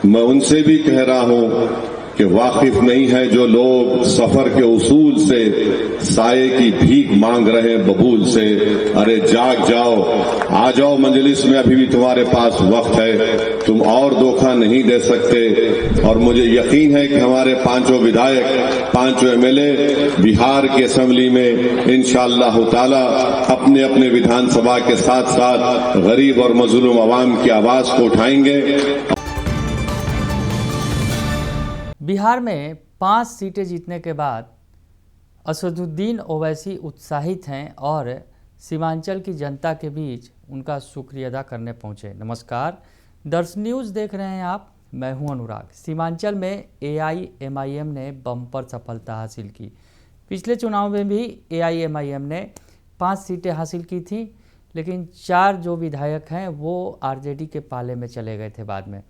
मैं उनसे भी कह रहा हूं कि वाकिफ नहीं है जो लोग सफर के उसूल से साये की भीख मांग रहे हैं बबूल से। अरे जाग जाओ, आ जाओ मजलिस में, अभी भी तुम्हारे पास वक्त है, तुम और धोखा नहीं दे सकते। और मुझे यकीन है कि हमारे पांचों विधायक, पांचों एमएलए बिहार की असेंबली में इंशाअल्लाह ताला अपने अपने विधानसभा के साथ साथ गरीब और मजलूम अवाम की आवाज को उठाएंगे। बिहार में 5 सीटें जीतने के बाद असदुद्दीन ओवैसी उत्साहित हैं और सीमांचल की जनता के बीच उनका शुक्रिया अदा करने पहुंचे। नमस्कार, दर्श न्यूज़ देख रहे हैं आप, मैं हूं अनुराग। सीमांचल में AIMIM ने बम्पर सफलता हासिल की। पिछले चुनाव में भी AIMIM ने 5 सीटें हासिल की थी, लेकिन 4 जो विधायक हैं वो RJD के पाले में चले गए थे बाद में।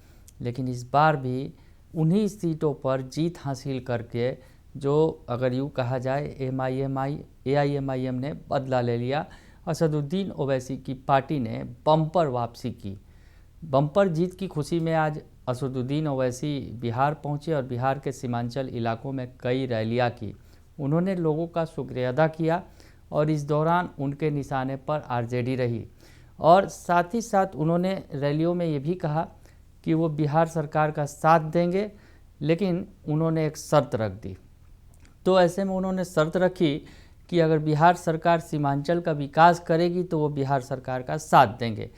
लेकिन इस बार भी उन्हीं सीटों पर जीत हासिल करके, जो अगर यूँ कहा जाए AIMIM ने बदला ले लिया। असदुद्दीन ओवैसी की पार्टी ने बम्पर वापसी की। बम्पर जीत की खुशी में आज असदुद्दीन ओवैसी बिहार पहुंचे और बिहार के सीमांचल इलाकों में कई रैलियां की। उन्होंने लोगों का शुक्रिया अदा किया और इस दौरान उनके निशाने पर RJD रही। और साथ ही साथ उन्होंने रैलियों में ये भी कहा कि वो बिहार सरकार का साथ देंगे, लेकिन उन्होंने एक शर्त रख दी। तो ऐसे में उन्होंने शर्त रखी कि अगर बिहार सरकार सीमांचल का विकास करेगी तो वो बिहार सरकार का साथ देंगे।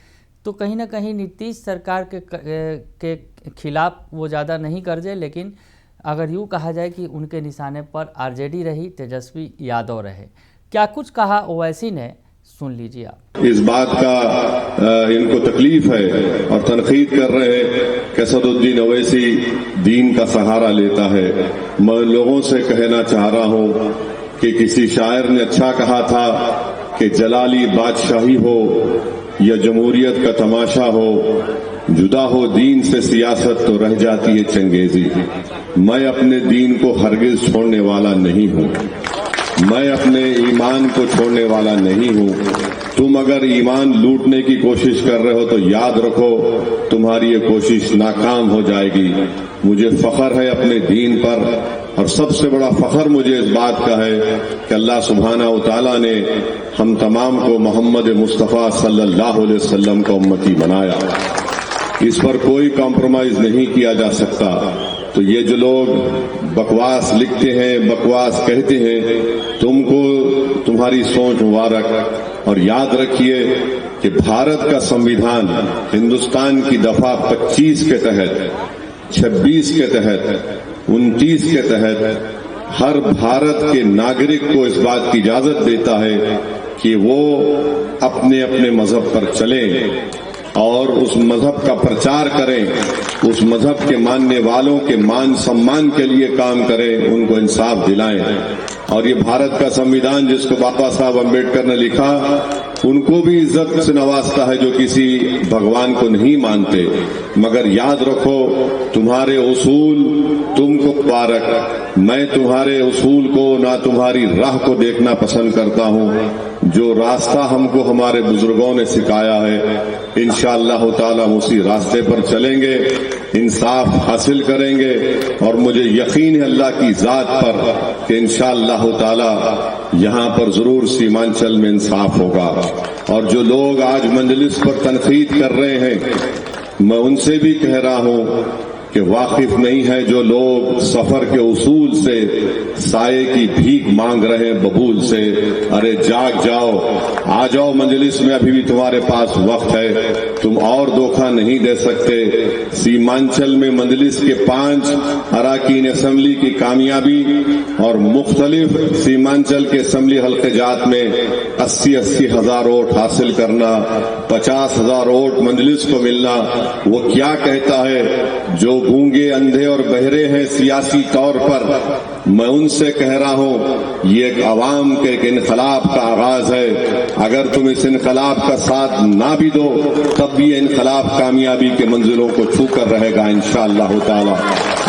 तो कहीं ना कहीं नीतीश सरकार के खिलाफ वो ज़्यादा नहीं गरजे, लेकिन अगर यूँ कहा जाए कि उनके निशाने पर RJD रही, तेजस्वी यादव रहे। क्या कुछ कहा ओवैसी ने, सुन लीजिए आप। इस बात का इनको तकलीफ है और तनकीद कर रहे हैं कि असदुद्दीन ओवैसी दीन का सहारा लेता है। मैं लोगों से कहना चाह रहा हूं कि किसी शायर ने अच्छा कहा था कि जलाली बादशाही हो या जमहूरियत का तमाशा हो, जुदा हो दीन से सियासत तो रह जाती है चंगेजी। मैं अपने दीन को हरगिज छोड़ने वाला नहीं हूं, मैं अपने ईमान को छोड़ने वाला नहीं हूं। तुम अगर ईमान लूटने की कोशिश कर रहे हो तो याद रखो तुम्हारी ये कोशिश नाकाम हो जाएगी। मुझे फख्र है अपने दीन पर, और सबसे बड़ा फख्र मुझे इस बात का है कि अल्लाह सुब्हाना व तआला ने हम तमाम को मोहम्मद मुस्तफ़ा सल्लल्लाहु अलैहि वसल्लम का उम्मती बनाया। इस पर कोई कॉम्प्रोमाइज नहीं किया जा सकता। तो ये जो लोग बकवास लिखते हैं, बकवास कहते हैं, तुमको तुम्हारी सोच मुबारक। और याद रखिए कि भारत का संविधान हिंदुस्तान की दफा 25 के तहत, 26 के तहत, 29 के तहत हर भारत के नागरिक को इस बात की इजाजत देता है कि वो अपने अपने मजहब पर चलें और उस मजहब का प्रचार करें, उस मजहब के मानने वालों के मान सम्मान के लिए काम करें, उनको इंसाफ दिलाएं। और ये भारत का संविधान जिसको बाबा साहब अम्बेडकर ने लिखा, उनको भी इज्जत से नवाजता है जो किसी भगवान को नहीं मानते। मगर याद रखो तुम्हारे उसूल तुमको मुबारक। मैं तुम्हारे उसूल को ना तुम्हारी राह को देखना पसंद करता हूं। जो रास्ता हमको हमारे बुजुर्गों ने सिखाया है, इंशाअल्लाह ताला उसी रास्ते पर चलेंगे, इंसाफ हासिल करेंगे। और मुझे यकीन है अल्लाह की जात पर कि इंशाअल्लाह ताला यहाँ पर जरूर सीमांचल में इंसाफ होगा। और जो लोग आज मजलिस पर तनकीद कर रहे हैं, मैं उनसे भी कह रहा हूं कि वाकिफ नहीं है जो लोग सफर के उसूल से साये की भीख मांग रहे हैं बबूल से। अरे जाग जाओ, आ जाओ मजलिस में, अभी भी तुम्हारे पास वक्त है, तुम और धोखा नहीं दे सकते। सीमांचल में मजलिस के 5 अराकीन असेंबली की कामयाबी और मुख्तलिफ सीमांचल के असेंबली हल्क़े-जात में 80-80 हजार वोट हासिल करना, 50 हजार वोट मजलिस को मिलना, वो क्या कहता है? जो गूंगे, अंधे और बहरे हैं सियासी तौर पर, मैं उनसे कह रहा हूं ये एक अवाम के एक इनकलाब का आगाज है। अगर तुम इस इनकलाब का साथ ना भी दो तब भी ये इनकलाब कामयाबी के मंजिलों को छू कर रहेगा इंशाअल्लाह ताला।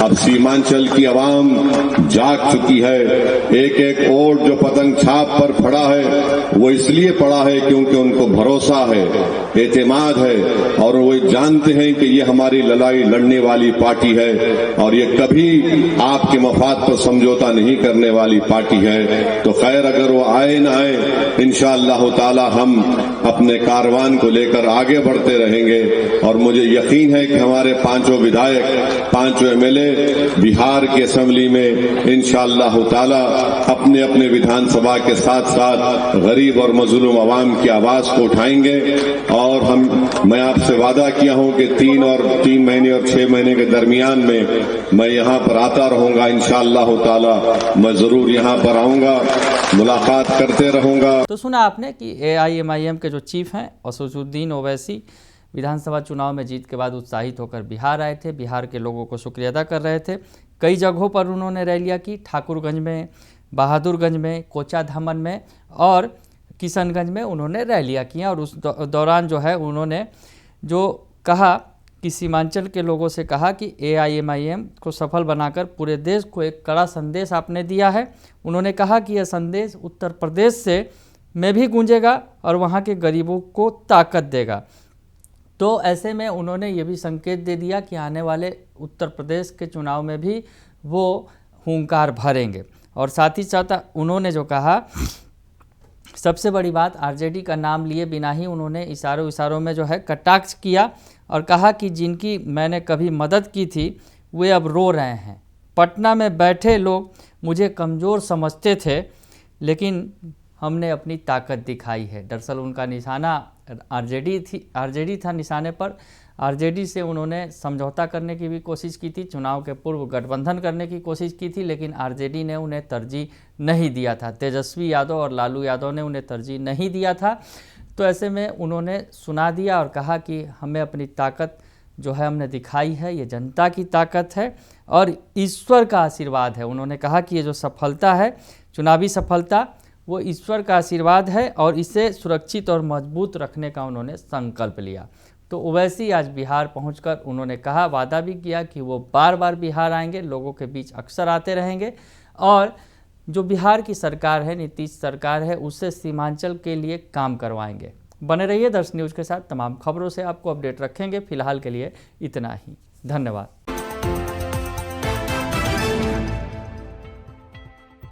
अब सीमांचल की अवाम जाग चुकी है। एक एक वोट जो पतंग छाप पर पड़ा है वो इसलिए पड़ा है क्योंकि उनको भरोसा है, एतमाद है और वो जानते हैं कि ये हमारी लड़ाई लड़ने वाली वाली पार्टी है और ये कभी आपके मफाद पर समझौता नहीं करने वाली पार्टी है। तो खैर अगर वो आए न आए, इंशाअल्लाह ताला हम अपने कारवान को लेकर आगे बढ़ते रहेंगे और मुझे यकीन है कि हमारे पांचों विधायक, पांचों एमएलए बिहार की असेंबली में इंशाअल्लाह ताला अपने अपने विधानसभा के साथ साथ गरीब और मजलूम आवाम की आवाज को उठाएंगे। और मैं आपसे वादा किया हूं कि 3 महीने और 6 महीने के दरमियान में मैं यहां पर आता रहूंगा। इंशाअल्लाह ताला मैं जरूर यहां पर आऊंगा, मुलाकात करते रहूंगा। तो सुना आपने कि AIMIM के जो चीफ हैं असदुद्दीन ओवैसी विधानसभा चुनाव में जीत के बाद उत्साहित होकर बिहार आए थे, बिहार के लोगों को शुक्रिया अदा कर रहे थे। कई जगहों पर उन्होंने रैलियां की, ठाकुरगंज में, बहादुरगंज में, कोचाधामन में और किशनगंज में उन्होंने रैलियां की। और उस दौरान जो है उन्होंने जो कहा कि सीमांचल के लोगों से कहा कि AIMIM को सफल बनाकर पूरे देश को एक कड़ा संदेश आपने दिया है। उन्होंने कहा कि यह संदेश उत्तर प्रदेश से में भी गूंजेगा और वहाँ के गरीबों को ताकत देगा। तो ऐसे में उन्होंने ये भी संकेत दे दिया कि आने वाले उत्तर प्रदेश के चुनाव में भी वो हुंकार भरेंगे। और साथ ही साथ उन्होंने जो कहा, सबसे बड़ी बात, RJD का नाम लिए बिना ही उन्होंने इशारों में जो है कटाक्ष किया और कहा कि जिनकी मैंने कभी मदद की थी वे अब रो रहे हैं। पटना में बैठे लोग मुझे कमज़ोर समझते थे, लेकिन हमने अपनी ताकत दिखाई है। दरअसल उनका निशाना RJD था निशाने पर। RJD से उन्होंने समझौता करने की भी कोशिश की थी, चुनाव के पूर्व गठबंधन करने की कोशिश की थी, लेकिन RJD ने उन्हें तरजीह नहीं दिया था। तेजस्वी यादव और लालू यादव ने उन्हें तरजीह नहीं दिया था। तो ऐसे में उन्होंने सुना दिया और कहा कि हमें अपनी ताकत जो है हमने दिखाई है, ये जनता की ताकत है और ईश्वर का आशीर्वाद है। उन्होंने कहा कि ये जो सफलता है, चुनावी सफलता, वो ईश्वर का आशीर्वाद है और इसे सुरक्षित और मजबूत रखने का उन्होंने संकल्प लिया। तो ओवैसी आज बिहार पहुंचकर उन्होंने कहा, वादा भी किया कि वो बार बार बिहार आएंगे, लोगों के बीच अक्सर आते रहेंगे और जो बिहार की सरकार है, नीतीश सरकार है, उससे सीमांचल के लिए काम करवाएंगे। बने रहिए दर्श न्यूज़ के साथ, तमाम खबरों से आपको अपडेट रखेंगे। फिलहाल के लिए इतना ही, धन्यवाद।